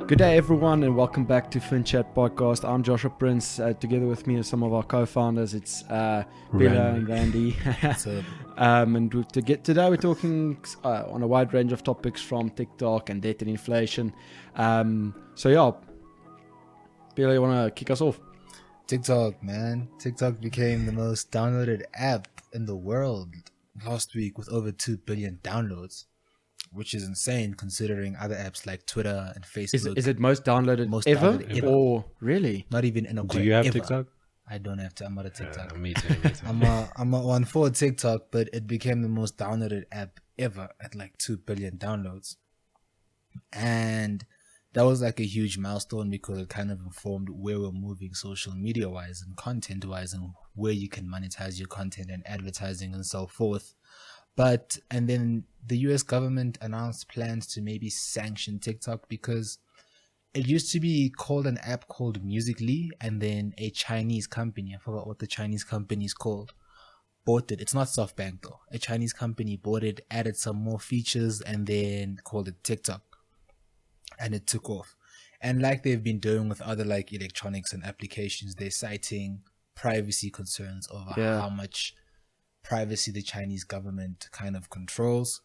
Good day, everyone, and welcome back to FinChat Podcast. I'm Joshua Prince. Together with me are some of our co-founders. It's Bella and Randy. And today we're talking on a wide range of topics from TikTok and debt and inflation. Bella, you want to kick us off? TikTok, man. TikTok became the most downloaded app in the world last week with over 2 billion downloads, which is insane considering other apps like Twitter and Facebook. Is it most downloaded ever? Or really? Not even in a Do you have ever. TikTok? I don't have to. I'm not a TikTok. Me too. I'm a one for TikTok, but it became the most downloaded app ever at like 2 billion downloads. And that was like a huge milestone because it kind of informed where we're moving social media wise and content wise and where you can monetize your content and advertising and so forth. And then the US government announced plans to maybe sanction TikTok because it used to be called an app called Musical.ly, and then a Chinese company, I forgot what the Chinese company is called, bought it. It's not SoftBank though. A Chinese company bought it, added some more features, and then called it TikTok. And it took off. And like they've been doing with other like electronics and applications, they're citing privacy concerns over how much privacy the Chinese government kind of controls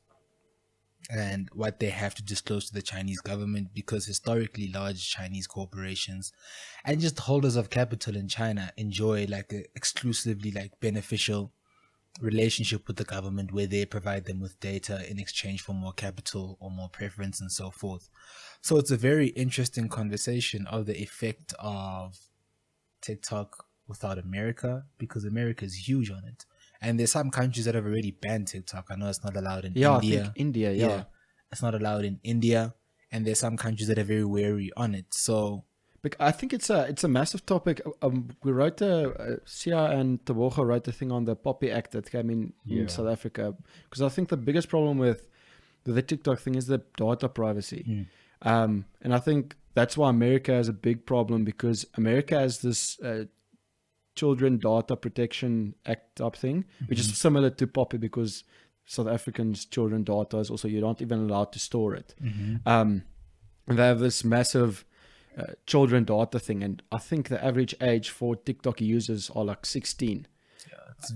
and what they have to disclose to the Chinese government, because historically large Chinese corporations and just holders of capital in China enjoy like a exclusively like beneficial relationship with the government where they provide them with data in exchange for more capital or more preference and so forth. So it's a very interesting conversation of the effect of TikTok without America, because America is huge on it. And there's some countries that have already banned TikTok. I know it's not allowed in India. I think India, it's not allowed in India. And there's some countries that are very wary on it. So I think it's a massive topic. We wrote Sia and Tebogo wrote a thing on the Poppy Act that came in South Africa, because I think the biggest problem with the TikTok thing is the data privacy. And I think that's why America has a big problem, because America has this Children Data Protection Act type thing, which is similar to Poppy, because South Africans' children data is also, you're not even allowed to store it. And they have this massive children data thing, and I think the average age for TikTok users are like 16.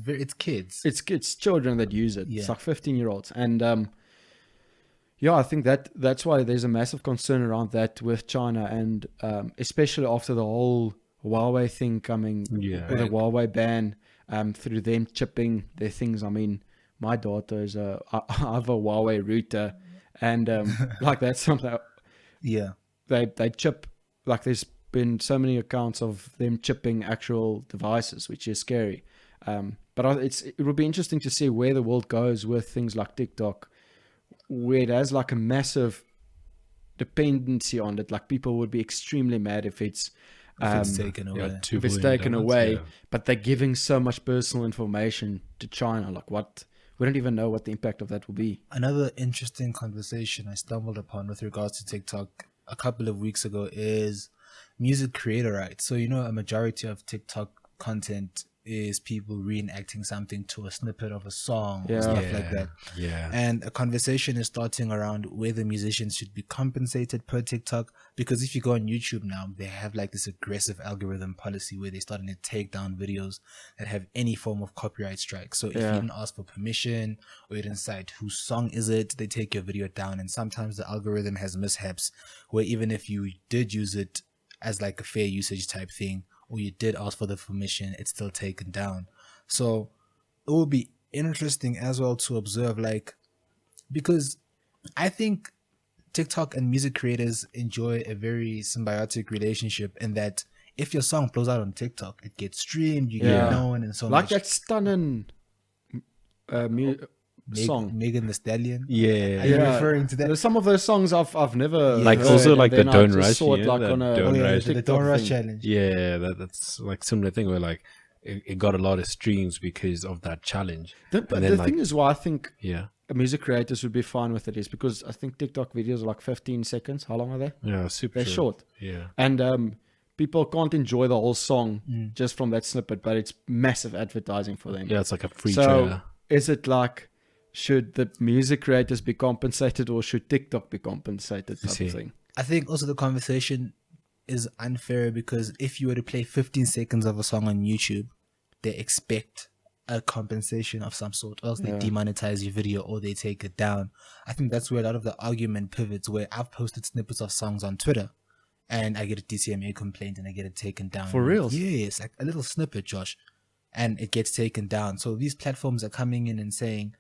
It's kids. It's children that use it. Yeah. It's like 15-year-olds. And I think that's why there's a massive concern around that with China, and especially after the whole Huawei thing coming with a Huawei ban, through them chipping their things. I mean, my daughter is I have a Huawei router, and like that's something. They chip, like there's been so many accounts of them chipping actual devices, which is scary. But it will be interesting to see where the world goes with things like TikTok, where it has like a massive dependency on it. Like people would be extremely mad if it's taken away. But they're giving so much personal information to China. Like we don't even know what the impact of that will be. Another interesting conversation I stumbled upon with regards to TikTok a couple of weeks ago is music creator rights. So, a majority of TikTok content is people reenacting something to a snippet of a song or stuff like that. And a conversation is starting around whether musicians should be compensated per TikTok, because if you go on YouTube now, they have like this aggressive algorithm policy where they're starting to take down videos that have any form of copyright strike. So if you didn't ask for permission or you didn't cite whose song is it, they take your video down. And sometimes the algorithm has mishaps where even if you did use it as like a fair usage type thing, or you did ask for the permission, it's still taken down. So it will be interesting as well to observe, like, because I think TikTok and music creators enjoy a very symbiotic relationship, in that if your song blows out on TikTok, it gets streamed, you get known, and so like much. Like that stunning song, Megan Thee Stallion. Are you referring to that? There's some of those songs I've never like heard, also like the Don't Rush, the Don't Rush challenge. That's like similar thing where like it got a lot of streams because of that challenge. The thing is why I think music creators would be fine with it is because I think TikTok videos are like 15 seconds. How long are they? They're short. Yeah, and people can't enjoy the whole song just from that snippet, but it's massive advertising for them. It's like a free trailer. Is it like, should the music creators be compensated or should TikTok be compensated type of thing? I think also the conversation is unfair because if you were to play 15 seconds of a song on YouTube, they expect a compensation of some sort, or else they demonetize your video or they take it down. I think that's where a lot of the argument pivots, where I've posted snippets of songs on Twitter and I get a DCMA complaint and I get it taken down. For real? Yes, like a little snippet, Josh, and it gets taken down. So these platforms are coming in and saying,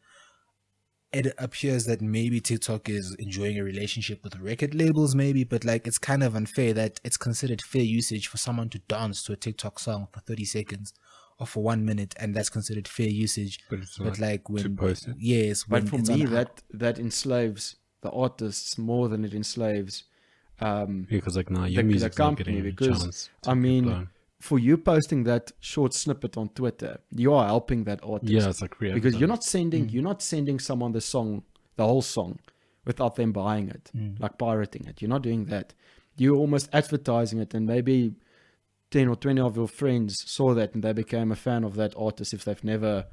it appears that maybe TikTok is enjoying a relationship with record labels, maybe, but like it's kind of unfair that it's considered fair usage for someone to dance to a TikTok song for 30 seconds or for 1 minute, and that's considered fair usage. But it's But like when, to post it. yes, when But for it's me, on, that enslaves the artists more than it enslaves Because like now your the music's not company, getting a because chance to I be mean, blown. for you posting that short snippet on Twitter, you are helping that artist. Yeah, it's like because you're not sending someone the whole song, without them buying it, like pirating it. You're not doing that. You're almost advertising it, and maybe 10 or 20 of your friends saw that and they became a fan of that artist if they've never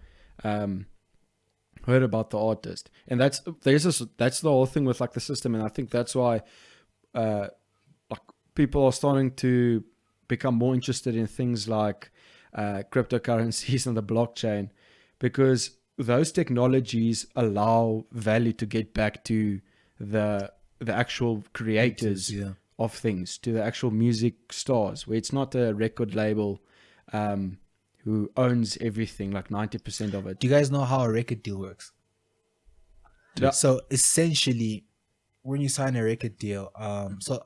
heard about the artist. And that's the whole thing with like the system. And I think that's why like people are starting to become more interested in things like cryptocurrencies and the blockchain, because those technologies allow value to get back to the actual creators of things, to the actual music stars, where it's not a record label who owns everything, like 90% of it. do you guys know how a record deal works? Yeah. So essentially, when you sign a record deal, so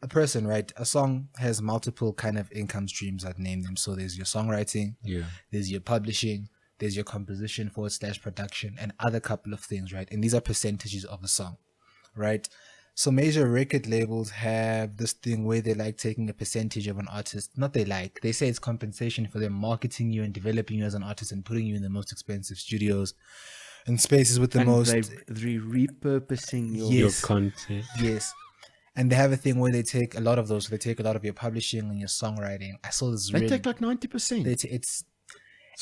a person, right, a song has multiple kind of income streams, I'd name them. So there's your songwriting, there's your publishing, there's your composition / production, and other couple of things, right? And these are percentages of a song, right? So major record labels have this thing where they like taking a percentage of an artist. They say it's compensation for them marketing you and developing you as an artist and putting you in the most expensive studios and spaces with the most. They're repurposing your content. Yes. And they have a thing where they take a lot of those. So they take a lot of your publishing and your songwriting. I saw this. They take like 90%.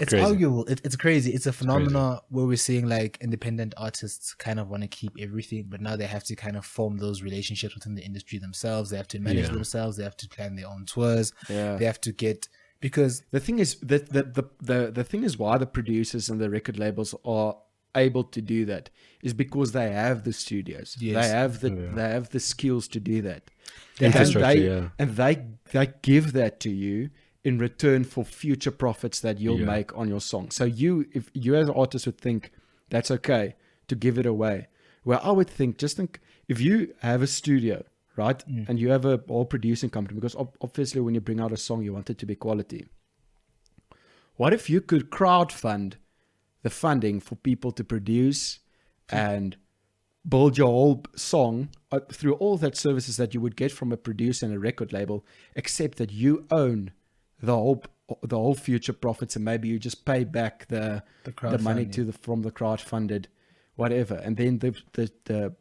It's arguable. It's crazy. It's a phenomenon where we're seeing like independent artists kind of want to keep everything, but now they have to kind of form those relationships within the industry themselves. They have to manage themselves. They have to plan their own tours. Yeah. They have to get, because the thing is that the thing is why the producers and the record labels are able to do that is because they have the studios. Yes. They have the skills to do that. And they give that to you in return for future profits that you'll make on your song. So if you as an artist would think that's okay to give it away. Well, I would think, if you have a studio, right, and you have a whole producing company, because obviously when you bring out a song, you want it to be quality. What if you could crowdfund the funding for people to produce and build your whole song through all that services that you would get from a producer and a record label, except that you own the whole future profits, and maybe you just pay back the money from the crowdfunded whatever, and then the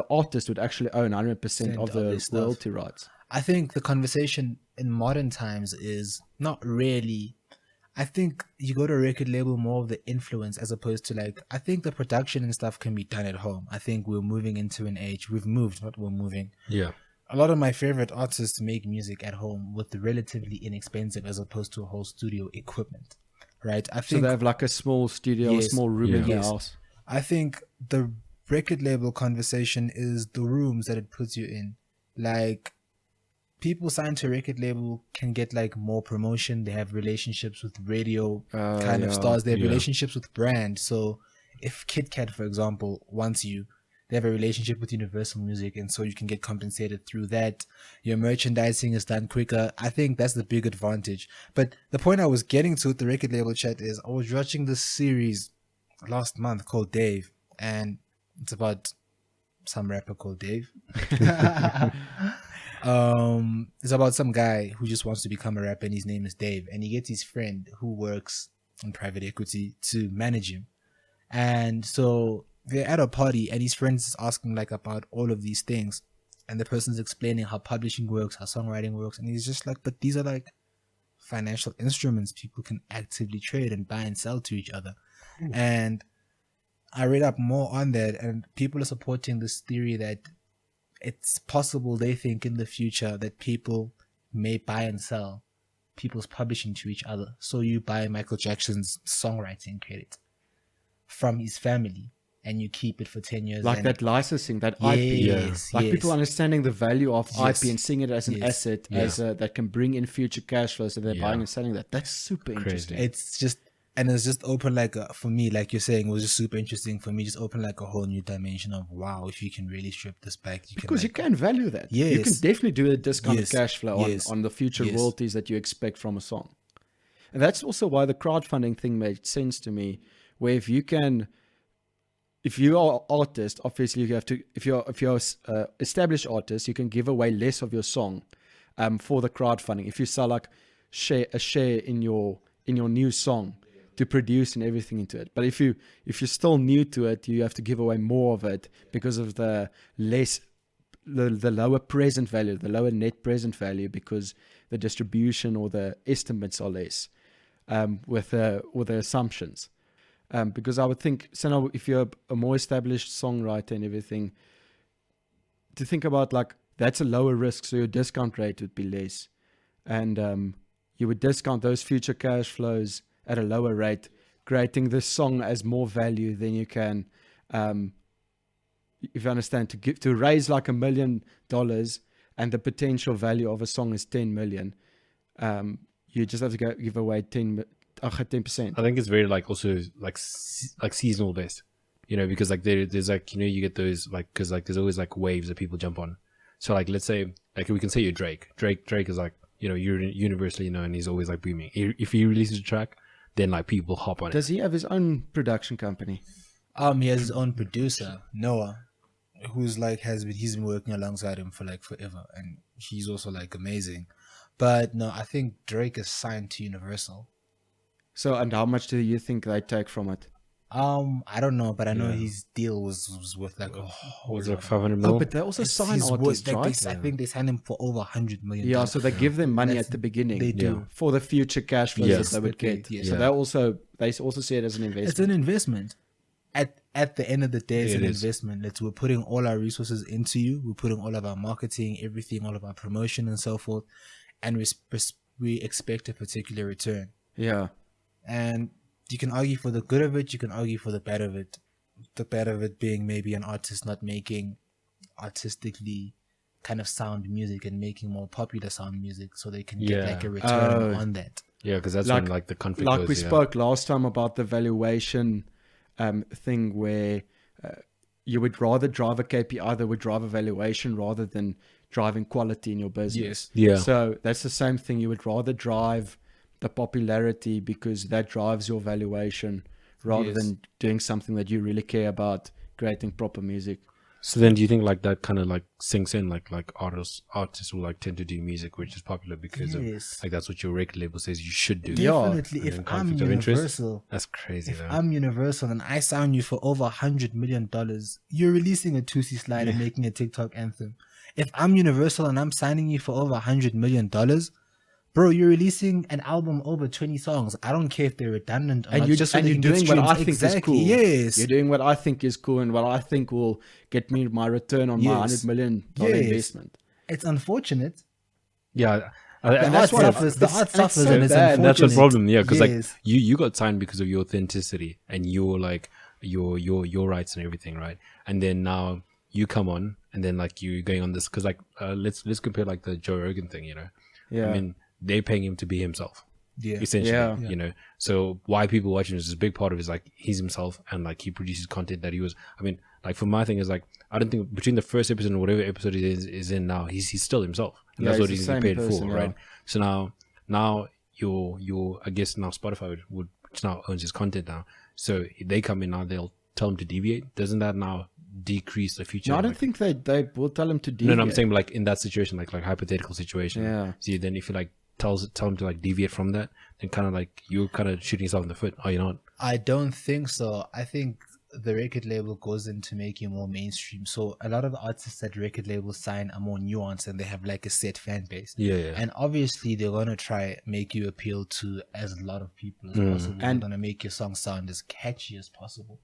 artist would actually own 100% of the royalty rights. I think the conversation in modern times is not really. I think you go to a record label more of the influence, as opposed to like, I think the production and stuff can be done at home. I think we're moving into an age. We've moved, not we're moving. Yeah. A lot of my favorite artists make music at home with the relatively inexpensive, as opposed to a whole studio equipment, right? I think so they have like a small studio, a small room in their house. I think the record label conversation is the rooms that it puts you in. Like, people signed to a record label can get like more promotion. They have relationships with radio kind of stars. They have relationships with brands. So if Kit Kat, for example, wants you, they have a relationship with Universal Music, and so you can get compensated through that. Your merchandising is done quicker. I think that's the big advantage. But the point I was getting to with the record label chat is, I was watching this series last month called Dave, and it's about some rapper called Dave. It's about some guy who just wants to become a rapper, and his name is Dave, and he gets his friend who works in private equity to manage him. And so they're at a party, and his friends is asking like about all of these things, and the person's explaining how publishing works, how songwriting works, and he's just like, but these are like financial instruments people can actively trade and buy and sell to each other. And I read up more on that, and people are supporting this theory that it's possible they think in the future that people may buy and sell people's publishing to each other. So you buy Michael Jackson's songwriting credit from his family and you keep it for 10 years. Like that licensing, that IP. Yes, Like yes. people understanding the value of Yes. IP and seeing it as an Yes. asset, as that can bring in future cash flows, so they're Yeah. buying and selling that. That's super interesting. It's just, and it's just open like for me, like you're saying, it was just super interesting for me. Just open like a whole new dimension of wow, if you can really strip this back, Because you can can value that. You can Yes. definitely do a discounted Yes. cash flow Yes. on the future Yes. royalties that you expect from a song. And that's also why the crowdfunding thing made sense to me, where if you are an artist, obviously you have to, if you're established artist, you can give away less of your song for the crowdfunding. If you sell like a share in your new song to produce and everything into it. But if you're still new to it, you have to give away more of it because of the lower present value, the lower net present value, because the distribution or the estimates are less with the assumptions. Because I would think, so now if you're a more established songwriter and everything, to think about like that's a lower risk, so your discount rate would be less, and you would discount those future cash flows at a lower rate, creating this song as more value than you can, if you understand, to raise like $1 million and the potential value of a song is 10 million. You just have to give away 10%. I think it's very like also like seasonal based, you know, because like there's like, you know, you get those like, because like there's always like waves that people jump on. So like let's say like we can say you're Drake is like, you know, you're universally known, he's always like booming. If he releases a track, then like people hop on it. Does he have his own production company? He has his own producer, Noah, who's like he's been working alongside him for like forever, and he's also like amazing. But no, I think Drake is signed to Universal. So, and how much do you think they take from it? I don't know, but I know his deal was worth like was it 500 mil? Oh, but they also sign artists, right? I think they signed him for over $100 million. Yeah, so they give them money at the beginning. They do. For the future cash flows that they would get. Yes. So they also see it as an investment. It's an investment. At the end of the day, it's an investment. We're putting all our resources into you. We're putting all of our marketing, everything, all of our promotion and so forth, and we expect a particular return. Yeah. And you can argue for the good of it, you can argue for the bad of it. The bad of it being maybe an artist not making artistically kind of sound music and making more popular sound music so they can get like a return on that. Yeah, because that's when like the conflict like goes, we spoke last time about the valuation thing where you would rather drive a KPI that would drive a valuation rather than driving quality in your business. Yes. Yeah. So that's the same thing. You would rather drive the popularity because that drives your valuation rather than doing something that you really care about, creating proper music. So then do you think like that kind of like sinks in like artists will like tend to do music which is popular because of like that's what your record label says you should do? Definitely. And If I'm conflict of interest, Universal, that's crazy though. I'm Universal and I sign you for over $100 million, you're releasing a 2C slide and making a TikTok anthem. If I'm Universal and I'm signing you for over $100 million, bro, you're releasing an album over 20 songs. I don't care if they're redundant or And not. you're just so you're they can get doing what I streams. think is cool. Yes. You're doing what I think is cool and what I think will get me my return on my $100 million investment. It's unfortunate. Yeah. And that's what the art suffers so and it's bad. unfortunate. That's the problem, yeah, because like Yes. you got signed because of your authenticity and your like your rights and everything, right? And then now you come on and then like you going on this because like let's compare like the Joe Rogan thing, you know. Yeah. I mean, they're paying him to be himself. Yeah. Essentially, Yeah. you know. So why people watching this is a big part of it is like he's himself and like he produces content that he was. I mean, like for my thing is like I don't think between the first episode and whatever episode he is in now, he's still himself, and that's what he's paid for, right? So now your I guess now Spotify would now owns his content now. So they come in now, they'll tell him to deviate. Doesn't that now decrease the future? No, I don't think they will tell him to deviate. No, I'm saying like in that situation, like hypothetical situation. Yeah. See, then if you like tell him to like deviate from that, then kind of like you're kind of shooting yourself in the foot. Are you not? I don't think so. I think the record label goes into making more mainstream. So a lot of the artists that record labels sign are more nuanced and they have like a set fan base. Yeah. And obviously they're gonna try make you appeal to as a lot of people as possible. And they're gonna make your song sound as catchy as possible.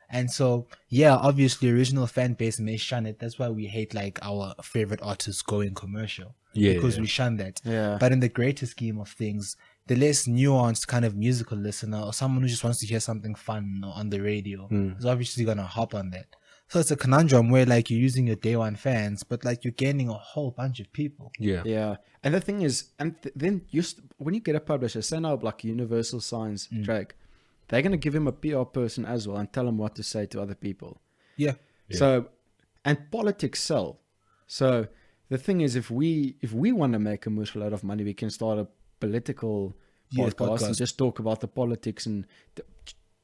And so, yeah, obviously, original fan base may shun it. That's why we hate like our favorite artists going commercial. Yeah, Because yeah. we shun that. Yeah. But in the greater scheme of things, the less nuanced kind of musical listener or someone who just wants to hear something fun on the radio is obviously going to hop on that. So it's a conundrum where like you're using your day one fans, but like you're gaining a whole bunch of people. Yeah. Yeah. And the thing is, then when you get a publisher, say now like Universal signs Drake, they're going to give him a PR person as well and tell him what to say to other people. Yeah. So, and politics sell. So the thing is, if we want to make a mushel out of money, we can start a political podcast and just talk about the politics and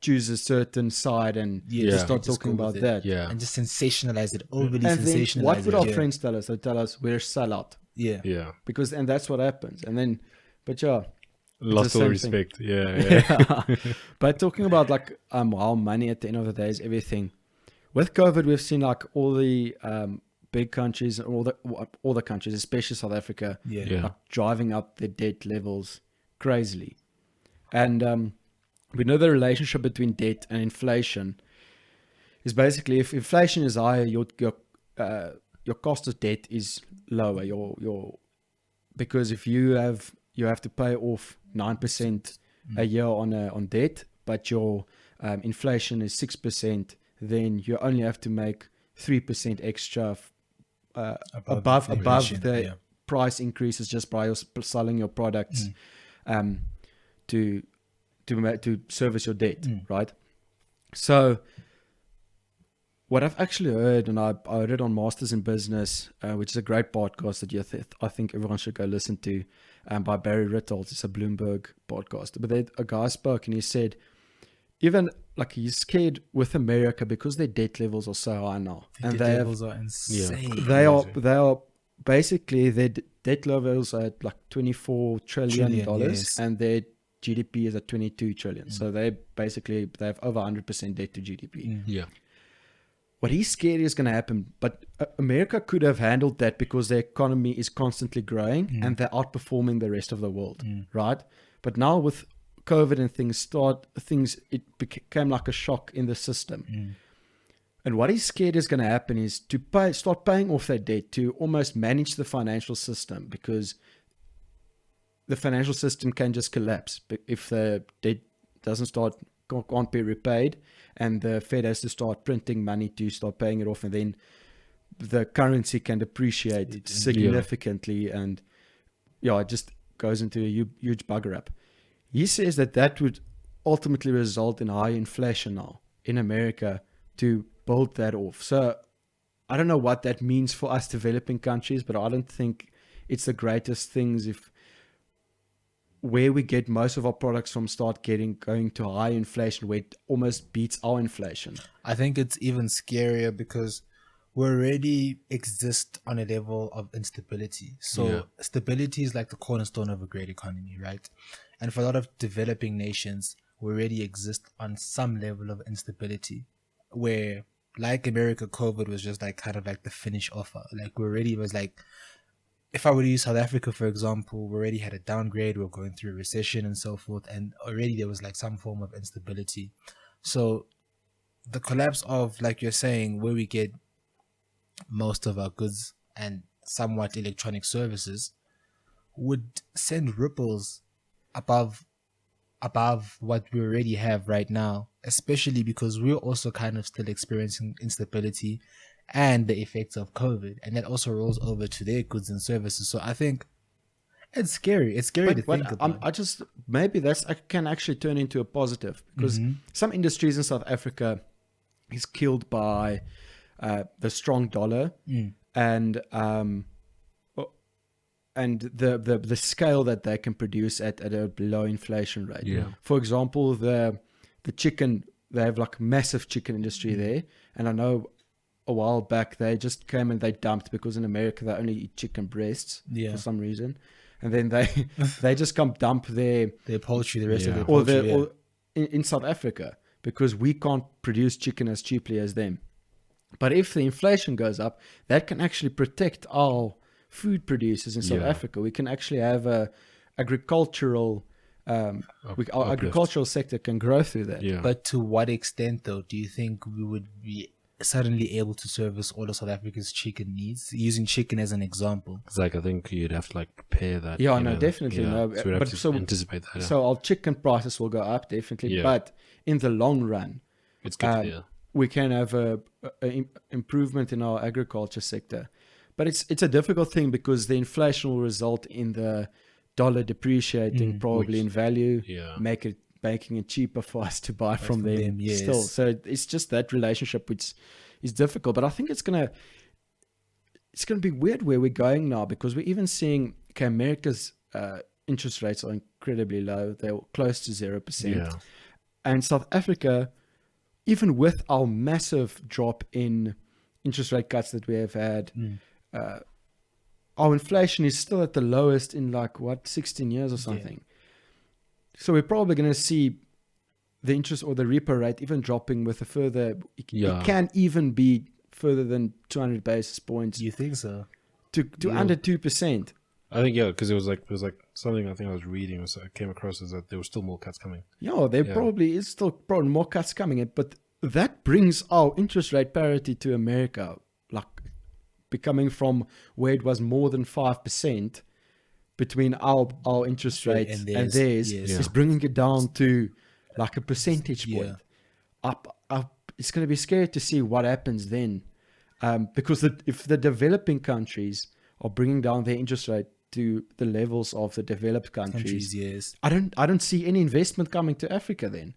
choose a certain side and just start talking about that. Yeah. And just sensationalize it, overly And then sensationalize what would it. our friends tell us? They tell us we're sellout. Yeah. Yeah. And that's what happens. And then, but yeah. Lots of respect. Yeah. But talking about like how money at the end of the day is everything. With COVID, we've seen like all the big countries, all the countries, especially South Africa, like driving up their debt levels crazily. And we know the relationship between debt and inflation is basically if inflation is higher, your cost of debt is lower. Because if you have to pay off 9% a year on debt, but your inflation is 6%, then you only have to make 3% extra above the price increases just by selling your products to service your debt, right? So what I've actually heard, and I heard it on Masters in Business, which is a great podcast that I think everyone should go listen to, by Barry Ritholtz. It's a Bloomberg podcast. But a guy spoke and he said, even like he's scared with America because their debt levels are so high now, and debt levels are insane. They are basically their debt levels are at like $24 trillion, yes. and their GDP is at 22 trillion. So they have over 100% debt to GDP. Yeah. What he's scared is going to happen, but America could have handled that because their economy is constantly growing and they're outperforming the rest of the world, right? But now with COVID and it became like a shock in the system. And what he's scared is going to happen is to start paying off that debt, to almost manage the financial system, because the financial system can just collapse if the debt can't be repaid, and the Fed has to start printing money to start paying it off, and then the currency can depreciate significantly, and it just goes into a huge bugger up. He says that would ultimately result in high inflation now in America to build that off. So I don't know what that means for us developing countries, but I don't think it's the greatest things if where we get most of our products from start going to high inflation where it almost beats our inflation. I think it's even scarier because we already exist on a level of instability. So stability is like the cornerstone of a great economy, right? And for a lot of developing nations, we already exist on some level of instability where, like America, COVID was just like kind of like the finish offer. Like we already was like, if I were to use South Africa, for example, we already had a downgrade, we were going through a recession and so forth, and already there was like some form of instability. So the collapse of, like you're saying, where we get most of our goods and somewhat electronic services would send ripples above what we already have right now, especially because we're also kind of still experiencing instability and the effects of COVID, and that also rolls over to their goods and services. So I think it's scary. It's scary to think about. Maybe that can actually turn into a positive, because some industries in South Africa is killed by the strong dollar and the scale that they can produce at a low inflation rate. Yeah. For example, the chicken, they have like massive chicken industry there, and I know a while back they just came and they dumped, because in America they only eat chicken breasts for some reason, and then they just come dump their poultry, the rest of their poultry, or in South Africa, because we can't produce chicken as cheaply as them. But if the inflation goes up, that can actually protect our food producers in South Africa. We can actually have a agricultural our agricultural sector can grow through that. Yeah. But to what extent, though, do you think we would be suddenly able to service all of South Africa's chicken needs? Using chicken as an example. It's like, I think you'd have to like prepare that. Yeah, you no, know, definitely. No, So we'd have but to anticipate that. Yeah. So our chicken prices will go up, definitely. Yeah. But in the long run, It's good. Yeah. we can have a improvement in our agriculture sector. But it's a difficult thing because the inflation will result in the dollar depreciating probably in value, Yeah. making it cheaper for us to buy from them yes. still. So it's just that relationship which is difficult. But I think it's gonna be weird where we're going now, because we're even seeing America's interest rates are incredibly low. They're close to 0%. Yeah. And South Africa, even with our massive drop in interest rate cuts that we have had, our inflation is still at the lowest in 16 years or something. So we're probably going to see the interest or the repo rate even dropping with a further, it can even be further than 200 basis points. You think so? To under 2%. I think, yeah, because it was like something I think I was reading, I came across, is that there were still more cuts coming. Yeah, there probably is still probably more cuts coming in, but that brings our interest rate parity to America, like becoming from where it was more than 5% between our interest rate and theirs is bringing it down to like a percentage point. Up. It's going to be scary to see what happens then, because if the developing countries are bringing down their interest rate to the levels of the developed countries, I don't see any investment coming to Africa then.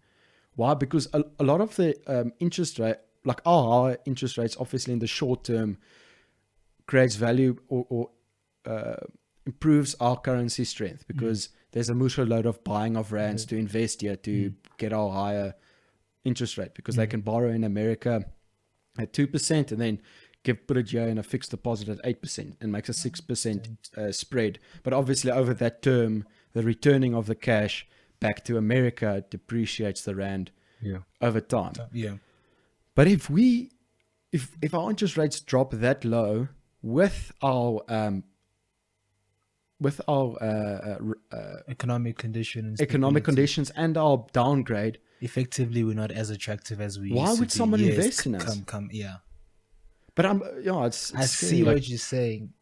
Why? Because a lot of the interest rate, like our interest rates, obviously in the short term, creates value or improves our currency strength, because there's a mutual load of buying of rands to invest here to get our higher interest rate, because they can borrow in America at 2% and then put it here in a fixed deposit at 8% and makes a 6% spread. But obviously over that term, the returning of the cash back to America depreciates the rand over time. But if our interest rates drop that low with our economic conditions and our downgrade, effectively we're not as attractive as we why used would to someone be. invest in us? But it's I see what you're saying,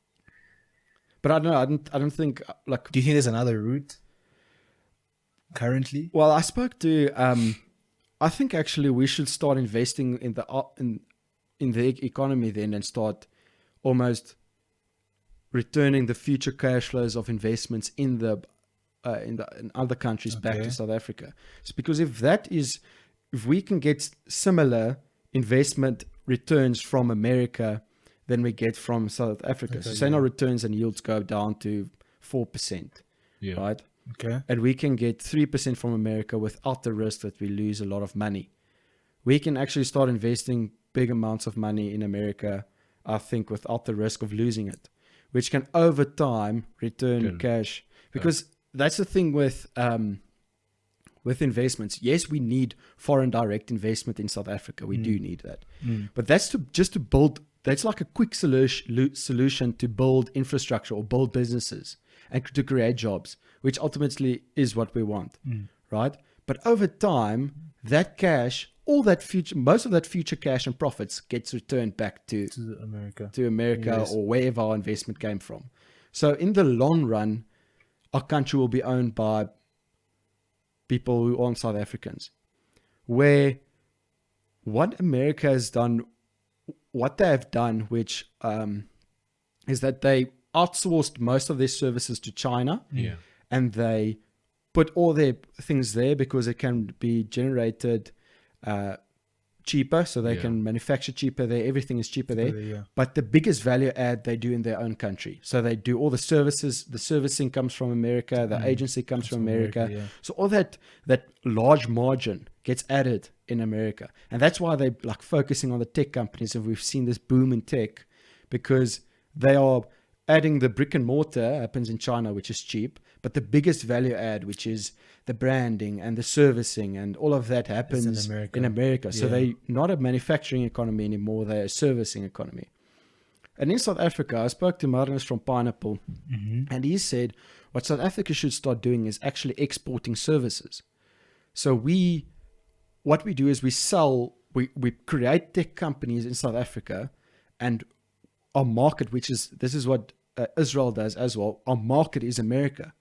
but I don't know. I don't think like. Do you think there's another route currently? Well, I spoke to. I think actually we should start investing in the economy then, and start almost returning the future cash flows of investments in other countries back to South Africa. It's because if we can get similar investment returns from America than we get from South Africa. So say our returns and yields go down to 4%, right? Okay. And we can get 3% from America without the risk that we lose a lot of money. We can actually start investing big amounts of money in America, I think, without the risk of losing it, which can over time return cash. Because that's the thing with investments. Yes, we need foreign direct investment in South Africa. We do need that. But that's to build, that's like a quick solution to build infrastructure or build businesses and to create jobs, which ultimately is what we want, right? But over time, that cash, most of that future cash and profits gets returned back to America or wherever our investment came from. So in the long run, our country will be owned by people who aren't South Africans, where what America has done, what they have done, which is that they outsourced most of their services to China, and they put all their things there because it can be generated cheaper, so they can manufacture cheaper there. Everything is cheaper there. But the biggest value add they do in their own country. So they do all the services. The servicing comes from America. The agency comes from America. So all that large margin gets added in America, and that's why they're like focusing on the tech companies. And we've seen this boom in tech because they are adding the brick and mortar happens in China, which is cheap, but the biggest value add, which is the branding and the servicing and all of that, happens in America. So they're not a manufacturing economy anymore, they're a servicing economy. And in South Africa, I spoke to Marinus from Pineapple, and he said what South Africa should start doing is actually exporting services. So what we do is we create tech companies in South Africa, and our market, this is what Israel does as well. Our market is America.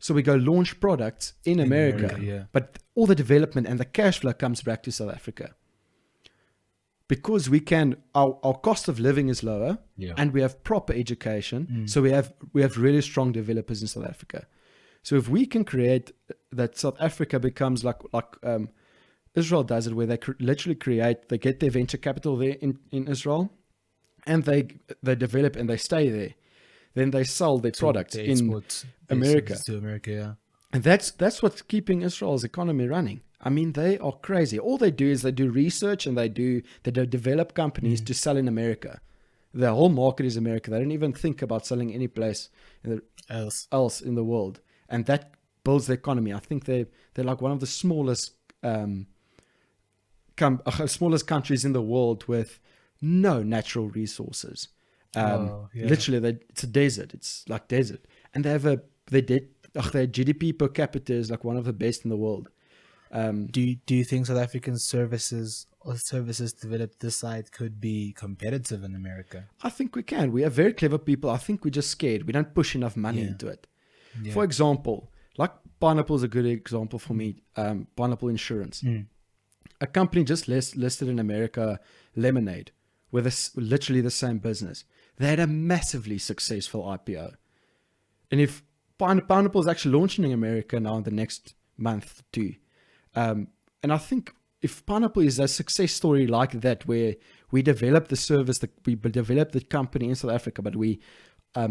So we go launch products in America, but all the development and the cash flow comes back to South Africa. Because our cost of living is lower, and we have proper education, so we have really strong developers in South Africa. So if we can create that, South Africa becomes like Israel does it, where they they get their venture capital there in Israel, and they develop and they stay there. Then they sell their products in America. To America, And that's what's keeping Israel's economy running. I mean, they are crazy. All they do is they do research and they develop companies to sell in America. The whole market is America. They don't even think about selling any place else in the world. And that builds the economy. I think they're like one of the smallest countries in the world with no natural resources. Literally, it's a desert. It's like desert. And they have their GDP per capita is like one of the best in the world. Do you think South African services developed this side could be competitive in America? I think we can. We have very clever people. I think we're just scared. We don't push enough money into it. Yeah. For example, like Pineapple is a good example for me. Pineapple Insurance. A company just listed in America, Lemonade, with literally the same business. They had a massively successful IPO. And if Pineapple is actually launching in America now in the next month or two, and I think if Pineapple is a success story like that, where we develop the service, we develop the company in South Africa, but we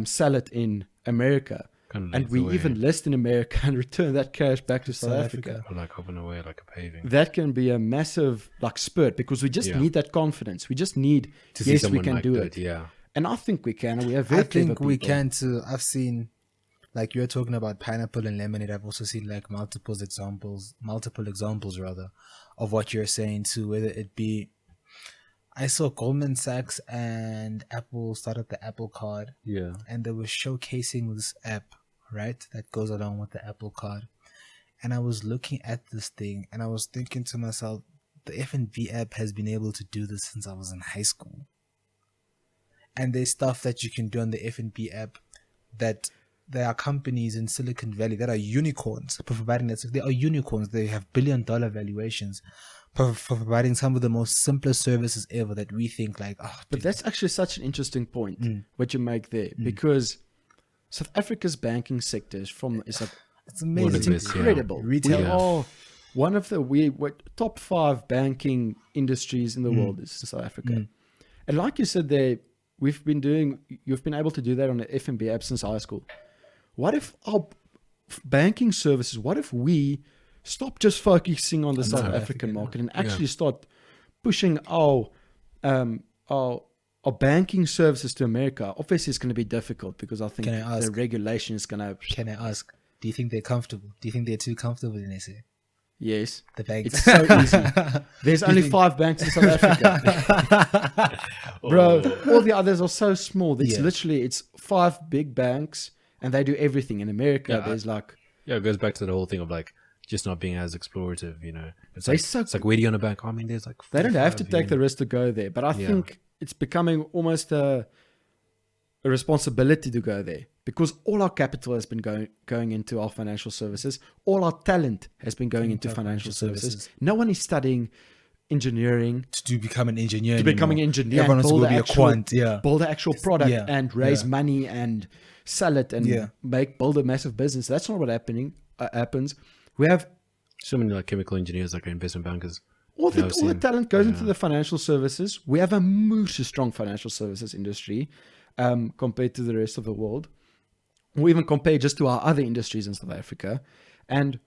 sell it in America, and we even list in America and return that cash back to South Africa. Or like open away like a paving. That can be a massive like spurt, because we just need that confidence. We just need to see someone we can do it. Yeah. And I think we can. We have I think we can too. I've seen, like you're talking about Pineapple and Lemonade. I've also seen like multiple examples rather, of what you're saying too. Whether it be, I saw Goldman Sachs and Apple started the Apple Card. Yeah. And they were showcasing this app, right, that goes along with the Apple Card. And I was looking at this thing and I was thinking to myself, the F&B app has been able to do this since I was in high school. And there's stuff that you can do on the F&B app that there are companies in Silicon Valley that are unicorns for providing that. They are unicorns. They have billion-dollar valuations for providing some of the most simplest services ever that we think like, But that's actually such an interesting point what you make there, because South Africa's banking sector is it's amazing. It's incredible. Yeah. Retail. We are one of the top 5 banking industries in the world is South Africa. And like you said there, you've been able to do that on the F&B app since high school. What if our banking services, what if we stop just focusing on the South African market and actually start pushing our banking services to America? Obviously, it's going to be difficult because I think the regulation is going to... Can I ask, do you think they're comfortable? Do you think they're too comfortable in SA? Yes. The banks. It's so easy. There's only 5 banks in South Africa. Bro, all the others are so small. It's literally, it's 5 big banks and they do everything. In America, there's like... Yeah, it goes back to the whole thing of like just not being as explorative, you know. It's like where do you on a bank? I mean, there's like... They don't have to take the risk to go there, but I think it's becoming almost a responsibility to go there, because all our capital has been going into our financial services. All our talent has been going into financial services. No one is studying engineering to become an engineer. Everyone wants to be a quant. Build the actual product and raise money and sell it and build a massive business. That's not what happens. We have so many like chemical engineers, like investment bankers. All the talent goes into the financial services. We have a much strong financial services industry compared to the rest of the world. We even compare just to our other industries in South Africa. And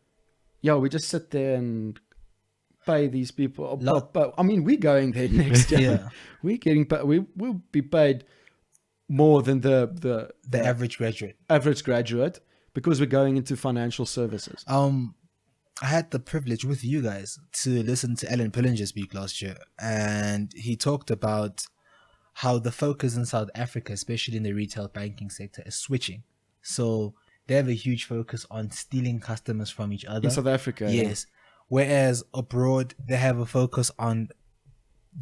we just sit there and pay these people. But I mean, we're going there next year. We're getting paid. We'll be paid more than the average graduate. Because we're going into financial services. I had the privilege with you guys to listen to Alan Pillinger speak last year, and he talked about how the focus in South Africa, especially in the retail banking sector, is switching. So they have a huge focus on stealing customers from each other. In South Africa, yes. Whereas abroad, they have a focus on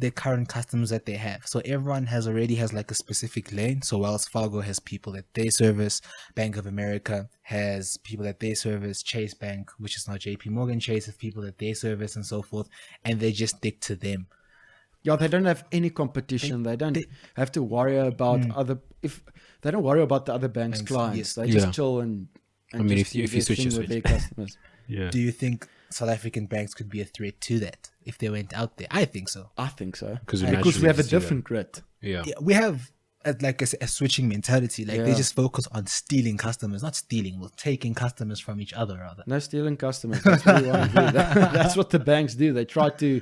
the current customers that they have. So everyone already has like a specific lane. So Wells Fargo has people that they service. Bank of America has people that they service. Chase Bank, which is now JP Morgan Chase, has people that they service and so forth. And they just stick to them. Yeah, they don't have any competition. They don't have to worry about they don't worry about the other bank's clients. Yes. They just chill and I mean, just if you switch with their customers. Yeah. Do you think South African banks could be a threat to that if they went out there? I think so. I think so. Because we have a different grit. Yeah. We have like a switching mentality. Like they just focus on stealing customers, not stealing, well, taking customers from each other rather. No stealing customers. That's what we want to do. That's what the banks do. They try to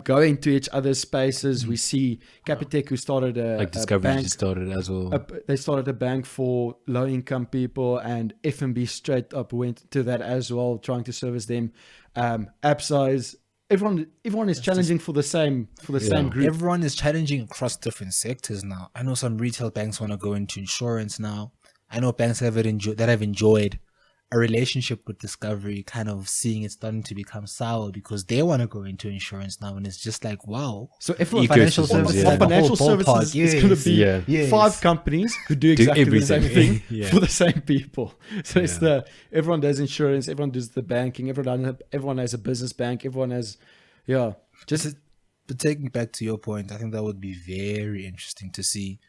go into each other's spaces. We see Capitec, who started Discovery bank, just started as well. they started a bank for low income people, and FNB straight up went to that as well, trying to service them. Absa is everyone is challenging for the same group. Everyone is challenging across different sectors now. I know some retail banks want to go into insurance now. I know banks that have enjoyed a relationship with Discovery, kind of seeing it starting to become sour because they want to go into insurance now, and it's just like, wow. So everyone financial services, is going to be 5 companies who do exactly the same thing for the same people. So it's everyone does insurance, everyone does the banking, everyone has a business bank, everyone has But taking back to your point, I think that would be very interesting to see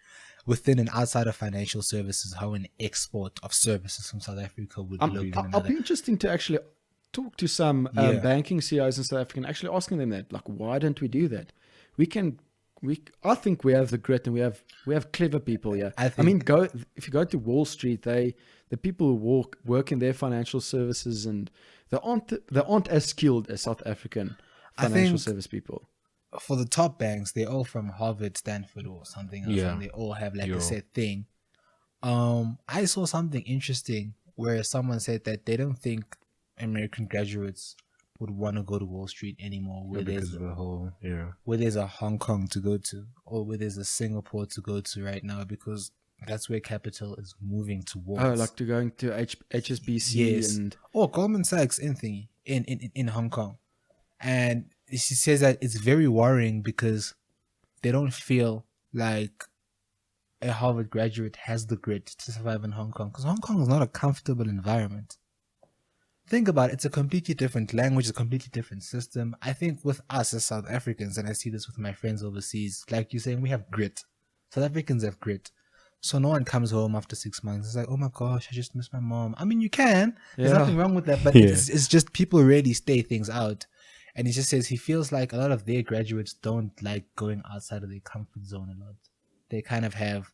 within and outside of financial services how an export of services from South Africa would look. I'll be interesting to actually talk to some banking CEOs in South Africa and actually asking them that, like, why don't we do that? I think we have the grit and we have clever people here. If you go to Wall Street, the people who work in their financial services, and they aren't as skilled as South African financial service people. For the top banks, they're all from Harvard, Stanford, or something else, and they all have like a set thing. I saw something interesting where someone said that they don't think American graduates would want to go to Wall Street anymore, where there's a Hong Kong to go to, or where there's a Singapore to go to right now, because that's where capital is moving towards. Oh, like to going to HSBC or Goldman Sachs in Hong Kong. And she says that it's very worrying because they don't feel like a Harvard graduate has the grit to survive in Hong Kong, because Hong Kong is not a comfortable environment. Think about it. It's a completely different language, a completely different system. I think with us as South Africans, and I see this with my friends overseas, like you're saying, we have grit. South Africans have grit. So no one comes home after 6 months. It's like, oh my gosh, I just miss my mom. I mean, you can. There's nothing wrong with that. But it's just people really stay things out. And he just says he feels like a lot of their graduates don't like going outside of their comfort zone a lot. They kind of have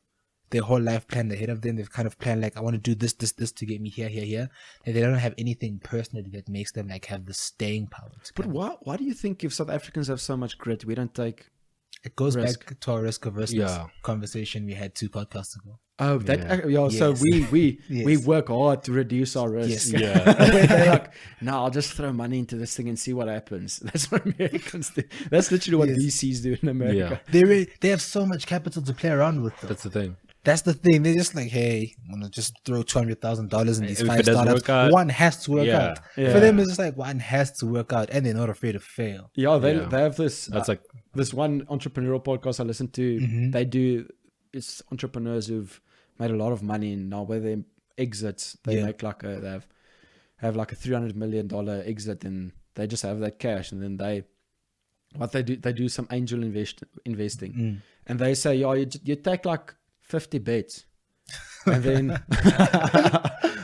their whole life planned ahead of them. They've kind of planned like, I want to do this to get me here. And they don't have anything personally that makes them like have the staying power. But why do you think if South Africans have so much grit, we don't take it goes back to our risk averseness conversation we had 2 podcasts ago. Oh, so we work hard to reduce our risk. Yes. They're like, no, I'll just throw money into this thing and see what happens. That's what Americans do. That's literally what VCs do in America. Yeah. They have so much capital to play around with, though. That's the thing. That's the thing. They're just like, hey, I'm gonna just throw $200,000 in these 5 startups. One has to work out. Yeah. For them, it's just like one has to work out, and they're not afraid to fail. Yeah, they have this. That's like this one entrepreneurial podcast I listen to. Mm-hmm. They do. It's entrepreneurs who've made a lot of money, and now where they exits, they make like they have like a $300 million exit, and they just have that cash, and then they do some angel investing, and they say, you take like 50 bets, and then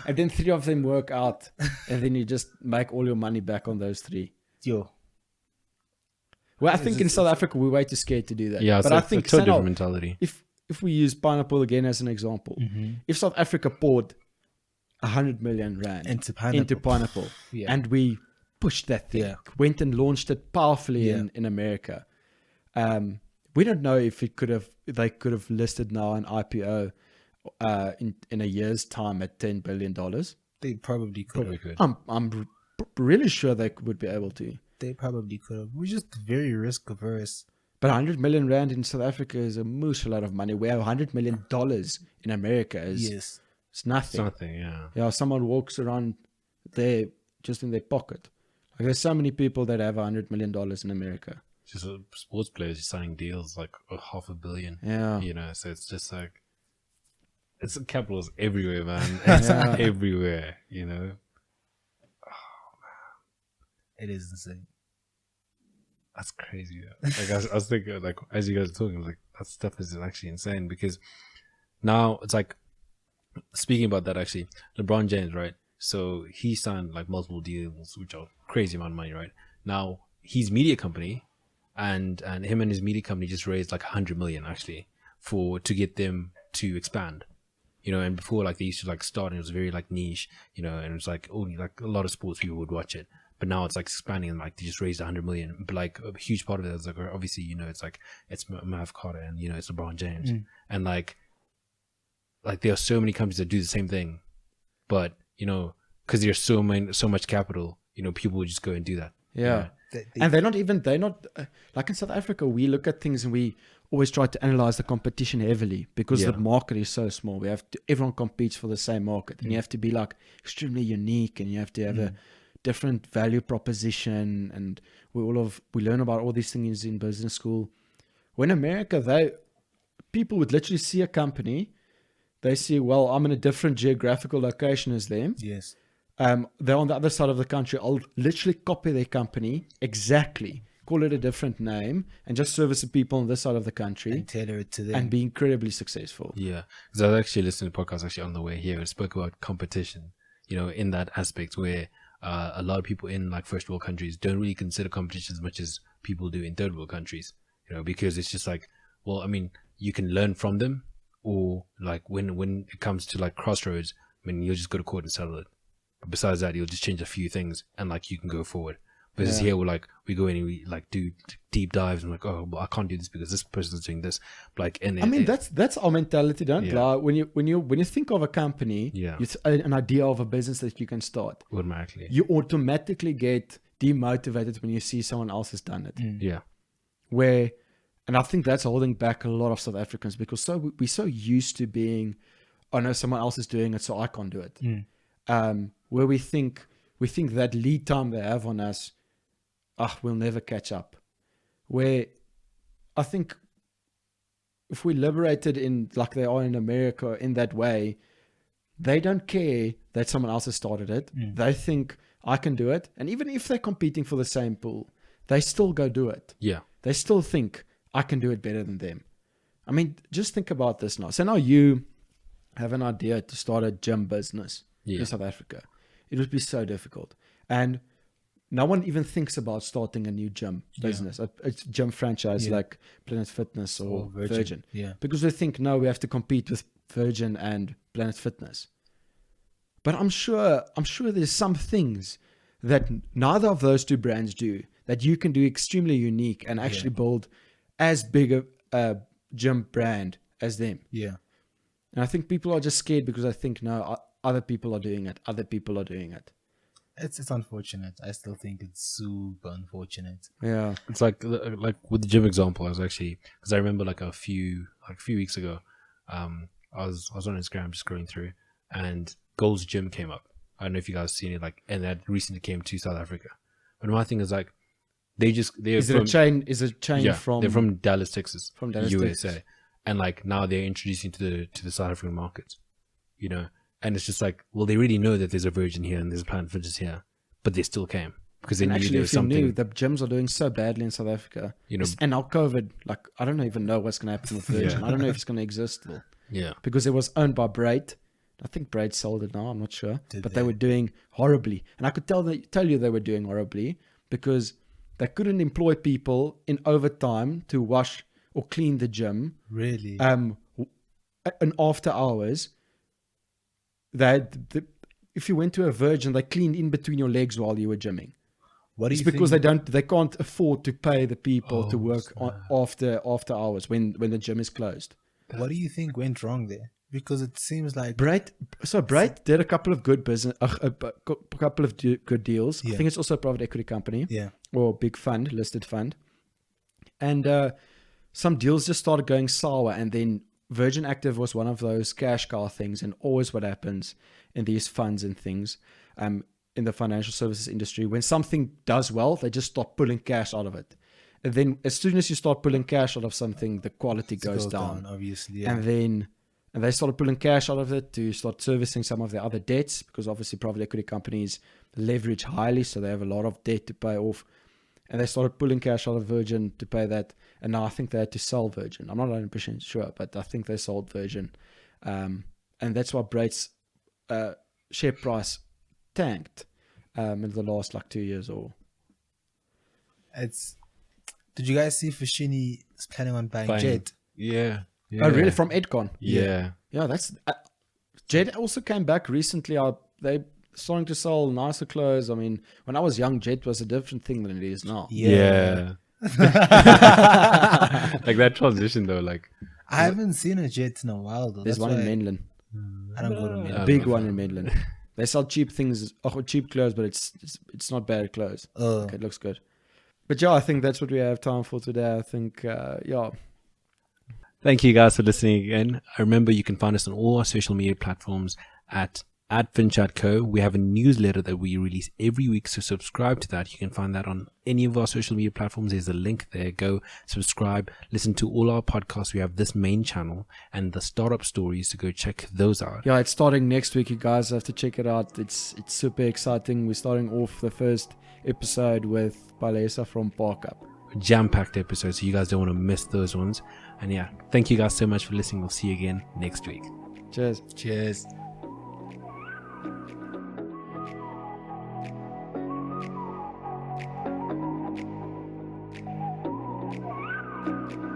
and then 3 of them work out, and then you just make all your money back on those 3. Well, I think in South Africa we're way too scared to do that. Yeah, but I think it's a different mentality. If we use pineapple again as an example, if South Africa poured 100 million rand into pineapple and we pushed that thing, went and launched it powerfully in America, we don't know if they could have listed now an IPO in a year's time at $10 billion. They probably could. I'm really sure they would be able to. They probably could have. We're just very risk averse. But 100 million rand in South Africa is a moose a lot of money. Where $100 million in America is it's nothing. It's nothing, yeah. Yeah, someone walks around there just in their pocket. Like there's so many people that have $100 million in America. Just sports players signing deals like $500 million. Yeah. You know, so it's just like it's capital is everywhere, man. It's everywhere, you know. It is insane. That's crazy. Yeah. Like I was thinking, like as you guys are talking, I was like that stuff is actually insane because now it's like speaking about that actually, LeBron James, right? So he signed like multiple deals, which are crazy amount of money, right? Now his media company and him and his media company just raised like 100 million actually to get them to expand. You know, and before like they used to like start and it was very like niche, you know, and it was like only like a lot of sports people would watch it. But now it's like expanding and like they just raised 100 million. But like a huge part of it is like obviously, you know, it's like it's Mav Carter and you know it's LeBron James. And like there are so many companies that do the same thing. But, you know, because there's so much capital, you know, people would just go and do that. Yeah. And they're not like in South Africa, we look at things and we always try to analyze the competition heavily because the market is so small. Everyone competes for the same market and you have to be like extremely unique and you have to have a different value proposition. And we learn about all these things in business school. When America, people would literally see a company, they see, well, I'm in a different geographical location as them. Yes. They're on the other side of the country. I'll literally copy their company exactly, call it a different name, and just service the people on this side of the country and tailor it to them and be incredibly successful. Yeah, because I was actually listening to a podcast actually on the way here. It spoke about competition, you know, in that aspect where a lot of people in like first world countries don't really consider competition as much as people do in third world countries, you know, because it's just like, well, I mean, you can learn from them, or like when it comes to like crossroads, I mean, you'll just go to court and settle it. But besides that, you'll just change a few things and like you can go forward. But here we go in and we like do deep dives and like, oh, well, I can't do this because this person's doing this. Like, and I mean, that's our mentality, don't lie. When you think of a company, an idea of a business that you can start, automatically you automatically get demotivated when you see someone else has done it. Yeah, and I think that's holding back a lot of South Africans because we're so used to being, oh no, someone else is doing it, so I can't do it. Where we think that lead time they have on us, we'll never catch up. Where I think if we liberated in like they are in America in that way, they don't care that someone else has started it. They think I can do it. And even if they're competing for the same pool, they still go do it. Yeah. They still think I can do it better than them. I mean, just think about this now. So now you have an idea to start a gym business in South Africa. It would be so difficult. And no one even thinks about starting a new gym business, a gym franchise like Planet Fitness or Virgin. Yeah. Because they think, no, we have to compete with Virgin and Planet Fitness. But I'm sure there's some things that neither of those two brands do that you can do extremely unique and actually build as big a gym brand as them. Yeah. And I think people are just scared because I think, no, other people are doing it. Other people are doing it. It's unfortunate. I still think it's super unfortunate. Yeah. It's like with the gym example, I was actually, because I remember like a few weeks ago, I was on Instagram just scrolling through and Gold's Gym came up. I don't know if you guys seen it, like, and that recently came to South Africa. But my thing is like, is it a chain? Is it a chain from? They're from Dallas, Texas, from Dallas, USA, Texas. And like now they're introducing to the South African market, you know. And it's just like, well, they already know that there's a Virgin here and there's a Planet Fitness here, but they still came because they knew there was something. The gyms are doing so badly in South Africa, you know. And now COVID, like, I don't even know what's going to happen with Virgin. I don't know if it's going to exist still. Yeah, because it was owned by Braid. I think Braid sold it now. I'm not sure, but they were doing horribly, and I could tell you they were doing horribly because they couldn't employ people in overtime to wash or clean the gym. Really? And after hours. If you went to a Virgin, they cleaned in between your legs while you were gymming. What do you because think? they can't afford to pay the people to work after hours when the gym is closed. What do you think went wrong there? Because it seems like Braid did a couple of good business, a couple of good deals. Yeah. I think it's also a private equity company, or big fund, listed fund, and some deals just started going sour, and then Virgin Active was one of those cash cow things, and always what happens in these funds and things in the financial services industry, when something does well, they just start pulling cash out of it. And then as soon as you start pulling cash out of something, the quality goes down. Obviously, yeah. And they started pulling cash out of it to start servicing some of their other debts, because obviously private equity companies leverage highly, so they have a lot of debt to pay off. And they started pulling cash out of Virgin to pay that. And now I think they had to sell Virgin. I'm not 100% sure, but I think they sold Virgin. And that's why Brait's share price tanked in the last 2 years or. Did you guys see Fashini is planning on buying Jet? Yeah. Oh, really? From Edcon? Yeah. Yeah, that's... Jet also came back recently. They starting to sell nicer clothes. I mean, when I was young, Jet was a different thing than it is now. Yeah. Like that transition though, like... I haven't seen a Jet in a while though. There's one in Menlyn. I don't go to Menlyn. A big one in Menlyn. They sell cheap things, cheap clothes, but it's not bad clothes. Okay, it looks good. But yeah, I think that's what we have time for today. I think, yeah. Thank you guys for listening again. Remember, you can find us on all our social media platforms at @FinChatCo. We have a newsletter that we release every week, so subscribe to that. You can find that on any of our social media platforms. There's a link there. Go subscribe, listen to all our podcasts. We have this main channel and the startup stories, so go check those out. Yeah, it's starting next week. You guys have to check it out. It's super exciting. We're starting off the first episode with Palesa from Park Up. Jam-packed episode, so you guys don't want to miss those ones. And yeah, thank you guys so much for listening. We'll see you again next week. Cheers. Cheers.